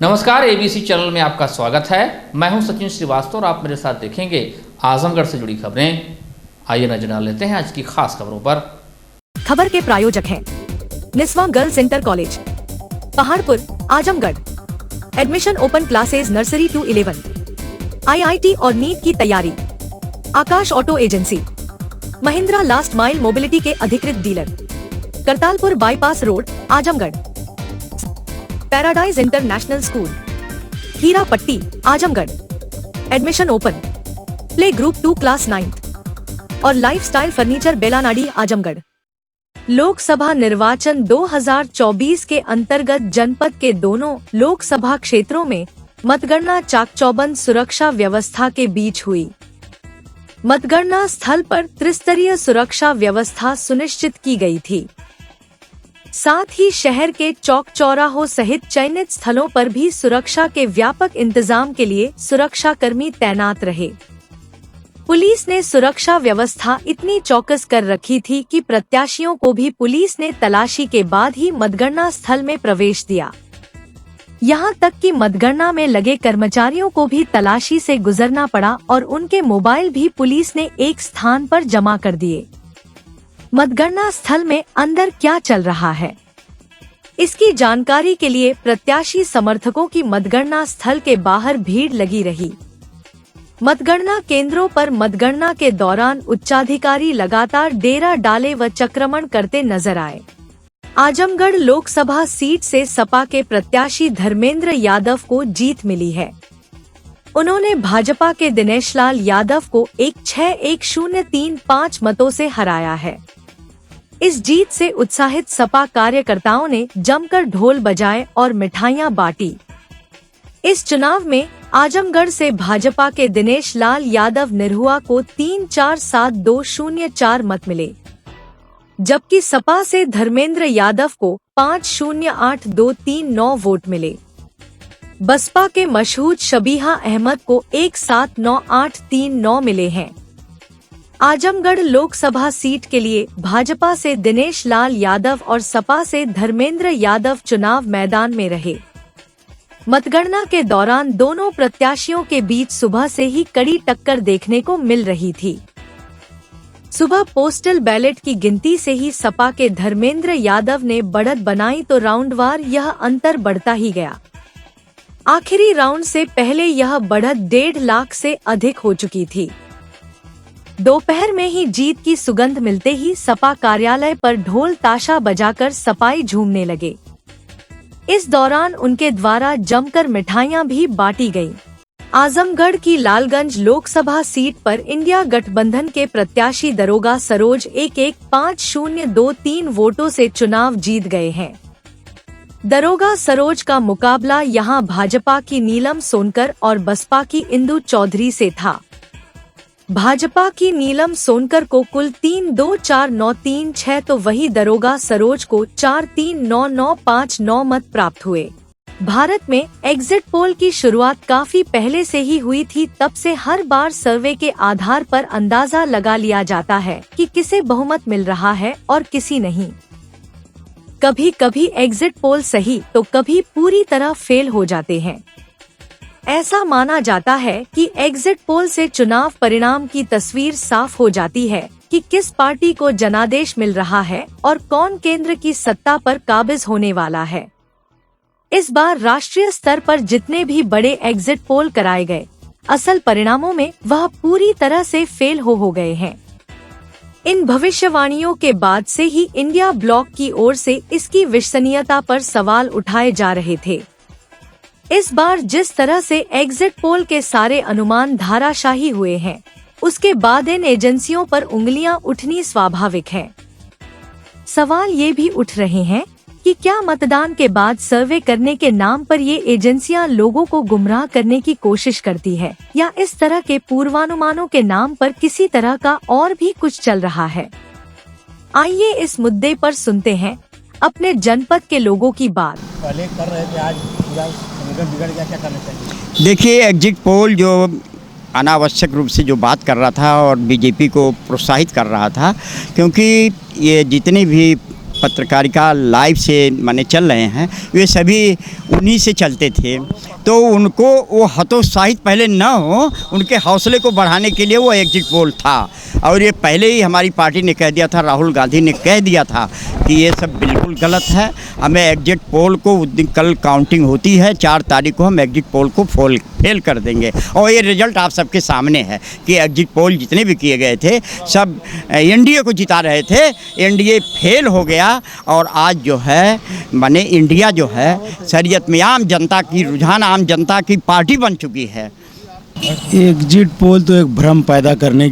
नमस्कार, ABC channel में आपका स्वागत है। मैं हूं सचिन श्रीवास्तव और आप मेरे साथ देखेंगे आजमगढ़ से जुड़ी खबरें। आइए नजर डाल लेते हैं आज की खास खबरों पर। खबर के प्रायोजक हैं Niswa girls inter college, Paharpur, Azamgarh. Admission open classes nursery to 11। IIT और नीट की तैयारी। Akash auto agency, Mahindra last mile mobility के अधिकृत dealer, Kartalpur bypass road, Azamgarh. Paradise international school, Hira Patti, Azamgarh. Admission open. Play group 2 class 9 और लाइफस्टाइल फर्नीचर बेलानाडी, आजमगढ़। लोकसभा निर्वाचन 2024 के अंतर्गत जनपद के दोनों लोकसभा क्षेत्रों में मतगणना चाक-चौबंद सुरक्षा व्यवस्था के बीच हुई। मतगणना स्थल पर त्रिस्तरीय सुरक्षा व्यवस्था सुनिश्चित की गई थी। साथ ही शहर के चौक चौराहों सहित चयनित स्थलों पर भी सुरक्षा के व्यापक इंतजाम के लिए सुरक्षा कर्मी तैनात रहे। पुलिस ने सुरक्षा व्यवस्था इतनी चौकस कर रखी थी कि प्रत्याशियों को भी पुलिस ने तलाशी के बाद ही मतगणना स्थल में प्रवेश दिया। यहां तक कि मतगणना में लगे कर्मचारियों को भी तलाशी से गुजरना पड़ा और उनके मोबाइल भी पुलिस ने एक स्थान पर जमा कर दिए। मतगणना स्थल में अंदर क्या चल रहा है, इसकी जानकारी के लिए प्रत्याशी समर्थकों की मतगणना स्थल के बाहर भीड़ लगी रही। मतगणना केंद्रों पर मतगणना के दौरान उच्चाधिकारी लगातार डेरा डाले व चक्रमण करते नजर आए। आजमगढ़ लोकसभा सीट से सपा के प्रत्याशी धर्मेंद्र यादव को जीत मिली है। उन्होंने भाजपा के दिनेश लाल यादव को 16-1035 मतों से हराया है। इस जीत से उत्साहित सपा कार्यकर्ताओं ने जमकर ढोल बजाए और मिठाइयां बांटी। इस चुनाव में आजमगढ़ से भाजपा के दिनेश लाल यादव निरहुआ को 347,204 मत मिले, जबकि सपा से धर्मेंद्र यादव को 508,239 वोट मिले। बसपा के मशहूद शबीहा अहमद को 179,839 मिले हैं। आजमगढ़ लोकसभा सीट के लिए भाजपा से दिनेश लाल यादव और सपा से धर्मेंद्र यादव चुनाव मैदान में रहे। मतगणना के दौरान दोनों प्रत्याशियों के बीच सुबह से ही कड़ी टक्कर देखने को मिल रही थी। सुबह पोस्टल बैलेट की गिनती से ही सपा के धर्मेंद्र यादव ने बढ़त बनाई तो राउंडवार यह अंतर बढ़ता ही गया। आखिरी राउंड से पहले यह बढ़त 1.5 लाख से अधिक हो चुकी थी। दोपहर में ही जीत की सुगंध मिलते ही सपा कार्यालय पर ढोल ताशा बजाकर सपाई झूमने लगे। इस दौरान उनके द्वारा जमकर मिठाइयां भी बांटी गईं। आजमगढ़ की लालगंज लोकसभा सीट पर इंडिया गठबंधन के प्रत्याशी दरोगा सरोज 115,023 वोटों से चुनाव जीत गए हैं। दरोगा सरोज का मुकाबला यहां भाजपा की नीलम सोनकर और बसपा की इंदु चौधरी से था। भाजपा की नीलम सोनकर को कुल 324,936 तो वही दरोगा सरोज को 439,959 मत प्राप्त हुए। भारत में एग्जिट पोल की शुरुआत काफी पहले से ही हुई थी, तब से हर बार सर्वे के आधार पर अंदाजा लगा लिया जाता है कि किसे बहुमत मिल रहा है और किसी नहीं। कभी कभी एग्जिट पोल सही तो कभी पूरी तरह फेल हो जाते हैं। ऐसा माना जाता है कि एग्जिट पोल से चुनाव परिणाम की तस्वीर साफ हो जाती है कि किस पार्टी को जनादेश मिल रहा है और कौन केंद्र की सत्ता पर काबिज होने वाला है। इस बार राष्ट्रीय स्तर पर जितने भी बड़े एग्जिट पोल कराए गए, असल परिणामों में वह पूरी तरह से फेल हो गए हैं। इन भविष्यवाणियों के बाद से ही इंडिया ब्लॉक की ओर से इसकी विश्वसनीयता पर सवाल उठाए जा रहे थे। इस बार जिस तरह से एग्जिट पोल के सारे अनुमान धाराशाही हुए हैं, उसके बाद इन एजेंसियों पर उंगलियां उठनी स्वाभाविक है। सवाल ये भी उठ रहे हैं कि क्या मतदान के बाद सर्वे करने के नाम पर ये एजेंसियां लोगों को गुमराह करने की कोशिश करती है, या इस तरह के पूर्वानुमानों के नाम पर किसी तरह का और भी कुछ चल रहा है। आइए इस मुद्दे पर सुनते हैं अपने जनपद के लोगों की बात। पहले कर रहे थे, आज पूरा समीकरण बिगड़ गया, क्या करना चाहिए? देखिए, एग्जिट पोल जो अनावश्यक रूप से जो बात कर रहा था और बीजेपी को प्रोत्साहित कर रहा था, क्योंकि ये जितनी भी पत्रकारिता लाइव से माने चल रहे हैं, वे सभी उन्हीं से चलते थे। तो उनको वो हतोत्साहित पहले न हो, उनके हौसले को बढ़ाने के लिए वो एग्जिट पोल था। और ये पहले ही हमारी पार्टी ने कह दिया था, राहुल गांधी ने कह दिया था कि ये सब बिल्कुल गलत है। हमें एग्जिट पोल को उस दिन, कल काउंटिंग होती है 4 तारीख को, हम एग्जिट पोल को फेल कर देंगे। और ये रिजल्ट आप सबके सामने है कि एग्जिट पोल जितने भी किए गए थे सब एनडीए को जिता रहे थे, एनडीए फेल हो गया। और आज जो है माने इंडिया जो है शरीयत में आम जनता की रुझान, आम जनता की पार्टी बन चुकी है। एग्जिट पोल तो एक भ्रम पैदा करने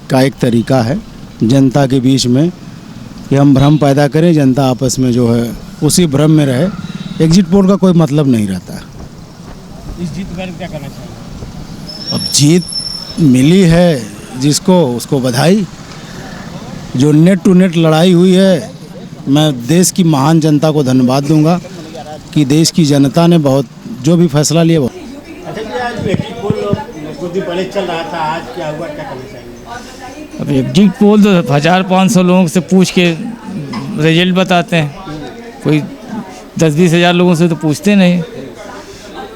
का एक तरीका है जनता के बीच में, कि हम भ्रम पैदा करें, जनता आपस में जो है उसी भ्रम में रहे। एग्जिट पोल का कोई मतलब नहीं रहता। इस जीत के बारे में क्या करना चाहिए? अब जीत मिली है जिसको, उसको बधाई। जो नेट टू नेट लड़ाई हुई है, मैं देश की महान जनता को धन्यवाद दूंगा कि देश की जनता ने बहुत जो भी फैसला लिया वो। अच्छा जी, आज एग्जिट पोल कुछ दिन पहले चल रहा था, आज क्या हुआ, क्या करना चाहिए? अब एग्जिट पोल तो 1500 लोगों से पूछ के रिजल्ट बताते हैं, कोई 10-20 हज़ार लोगों से तो पूछते नहीं।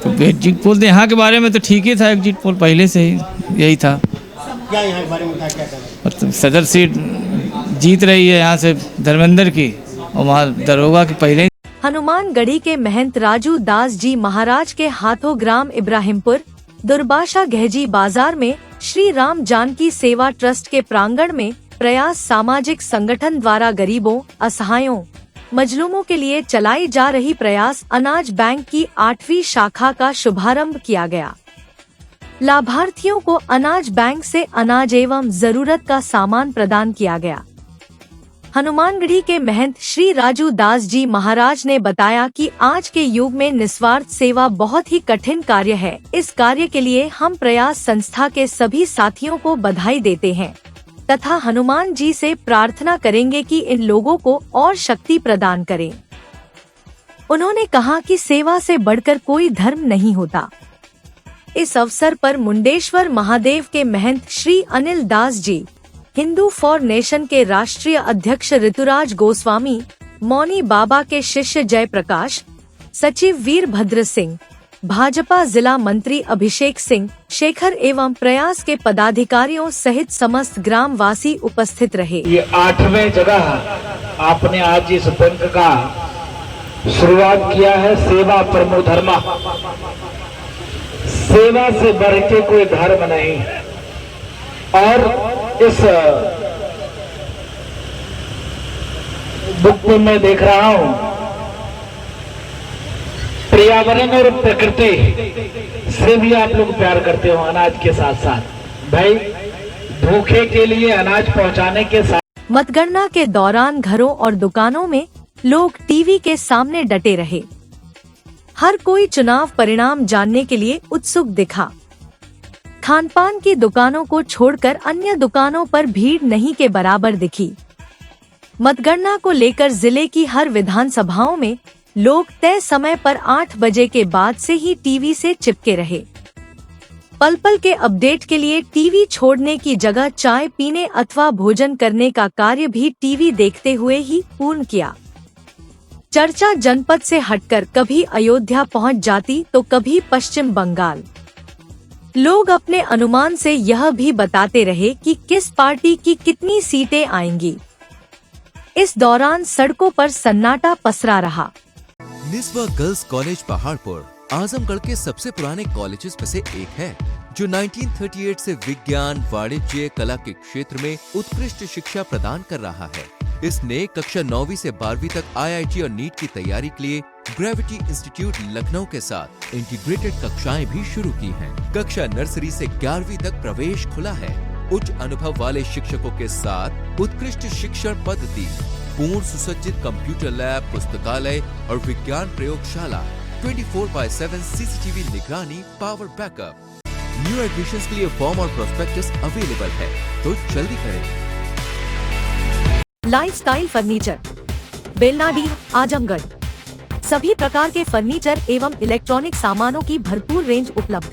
तो एग्जिट पोल तो यहाँ के बारे में तो ठीक ही था, एग्जिट पोल पहले से ही यही था। क्या यहाँ के बारे में क्या कहना? मतलब सदर सीट जीत रही है यहाँ से धर्मेंद्र की, और वहाँ दरोगा की पहले। हनुमानगढ़ी के महंत राजू दास जी महाराज के हाथों ग्राम इब्राहिमपुर दुर्बाशा गहजी बाजार में श्री राम जानकी सेवा ट्रस्ट के प्रांगण में प्रयास सामाजिक संगठन द्वारा गरीबों, असहायों, मजलूमों के लिए चलाई जा रही प्रयास अनाज बैंक की 8वीं शाखा का शुभारंभ किया गया। लाभार्थियों को अनाज बैंक से अनाज एवं जरूरत का सामान प्रदान किया गया। हनुमानगढ़ी के महंत श्री राजू दास जी महाराज ने बताया कि आज के युग में निस्वार्थ सेवा बहुत ही कठिन कार्य है। इस कार्य के लिए हम प्रयास संस्था के सभी साथियों को बधाई देते हैं तथा हनुमान जी से प्रार्थना करेंगे कि इन लोगों को और शक्ति प्रदान करें। उन्होंने कहा कि सेवा से बढ़कर कोई धर्म नहीं होता। इस अवसर पर मुंडेश्वर महादेव के महंत श्री अनिल दास जी, हिंदू फॉर नेशन के राष्ट्रीय अध्यक्ष ऋतुराज गोस्वामी, मौनी बाबा के शिष्य जयप्रकाश, सचिव वीरभद्र सिंह, भाजपा जिला मंत्री अभिषेक सिंह शेखर एवं प्रयास के पदाधिकारियों सहित समस्त ग्रामवासी उपस्थित रहे। ये 8वें जगह आपने आज इस बैंक का शुरुआत किया है। सेवा परमो धर्मा, सेवा से बढ़ के कोई धर्म नहीं है। और इस बुक में मैं देख रहा हूं पर्यावरण और प्रकृति से भी आप लोग प्यार करते हो। अनाज के साथ साथ भाई भूखे के लिए अनाज पहुंचाने के साथ। मतगणना के दौरान घरों और दुकानों में लोग टीवी के सामने डटे रहे। हर कोई चुनाव परिणाम जानने के लिए उत्सुक दिखा। खानपान की दुकानों को छोड़कर अन्य दुकानों पर भीड़ नहीं के बराबर दिखी। मतगणना को लेकर जिले की हर विधानसभाओं में लोग तय समय पर 8 बजे के बाद से ही टीवी से चिपके रहे। पल पल के अपडेट के लिए टीवी छोड़ने की जगह चाय पीने अथवा भोजन करने का कार्य भी टीवी देखते हुए ही पूर्ण किया। चर्चा जनपद से हटकर कभी अयोध्या पहुंच जाती तो कभी पश्चिम बंगाल। लोग अपने अनुमान से यह भी बताते रहे कि किस पार्टी की कितनी सीटें आएंगी। इस दौरान सड़कों पर सन्नाटा पसरा रहा। निस्वा गर्ल्स कॉलेज पहाड़पुर आजमगढ़ के सबसे पुराने कॉलेजेस में से एक है, जो 1938 से विज्ञान, वाणिज्य, कला के क्षेत्र में उत्कृष्ट शिक्षा प्रदान कर रहा है। इसने कक्षा 9वीं से 12वीं तक IIT और नीट की तैयारी के लिए ग्रेविटी इंस्टीट्यूट लखनऊ के साथ इंटीग्रेटेड कक्षाएं भी शुरू की हैं। कक्षा नर्सरी से 11वीं तक प्रवेश खुला है। उच्च अनुभव वाले शिक्षकों के साथ उत्कृष्ट शिक्षण पद्धति, पूर्ण सुसज्जित कंप्यूटर लैब, पुस्तकालय और विज्ञान प्रयोगशाला, 24/7 CCTV निगरानी, पावर बैकअप। न्यू एडमिशंस के लिए फॉर्म और प्रोस्पेक्टस अवेलेबल है, तो जल्दी करें। Lifestyle furniture, Belnadi, Azamgarh. सभी प्रकार के फर्नीचर एवं इलेक्ट्रॉनिक सामानों की भरपूर रेंज उपलब्ध।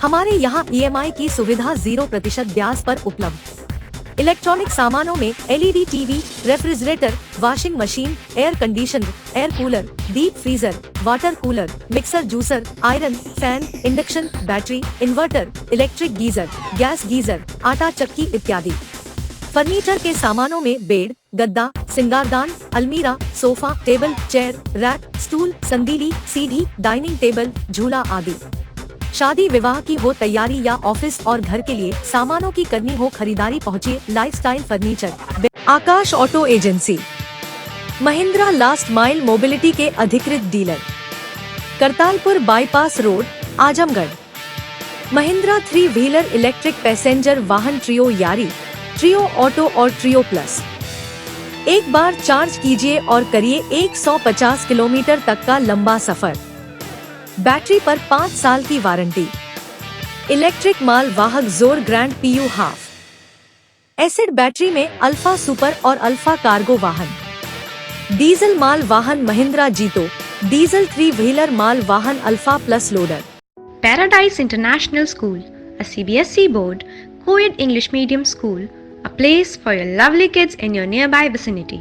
हमारे यहाँ EMI की सुविधा 0% ब्याज पर उपलब्ध। इलेक्ट्रॉनिक सामानों में LED TV, refrigerator, washing machine, air conditioner, air cooler, deep freezer, water cooler, mixer juicer, iron, fan, induction, battery, inverter, electric geyser, gas geyser, आटा चक्की इत्यादि। फर्नीचर के सामानों में बेड, गद्दा, सिंगारदान, अलमीरा, sofa, table, chair, rack, stool, संदीली, सीढ़ी, डाइनिंग टेबल, झूला आदि। शादी विवाह की हो तैयारी या ऑफिस और घर के लिए सामानों की करनी हो खरीदारी, पहुंचिए Lifestyle Furniture. Aakash auto agency, Mahindra last mile mobility के अधिकृत dealer, Kartalpur bypass road, Azamgarh. Mahindra 3 wheeler electric passenger वाहन ट्रियो यारी, ट्रियो ऑटो और ट्रियो प्लस। एक बार चार्ज कीजिए और करिए 150 किलोमीटर तक का लंबा सफर। बैटरी पर 5 साल की वारंटी। इलेक्ट्रिक माल वाहक जोर grand PU half. Acid battery में अल्फा सुपर और अल्फा कार्गो वाहन। डीजल माल वाहन महिंद्रा जीतो, डीजल 3 व्हीलर माल वाहन alpha plus loader. Paradise International School, a CBSE board, co-ed English medium school, a place for your lovely kids in your nearby vicinity.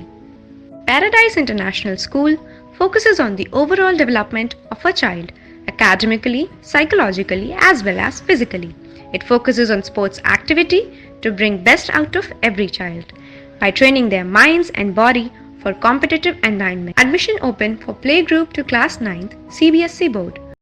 Paradise International School focuses on the overall development of a child, academically, psychologically, as well as physically. It focuses on sports activity to bring best out of every child by training their minds and body for competitive environment. Admission open for playgroup to class 9th, CBSE board.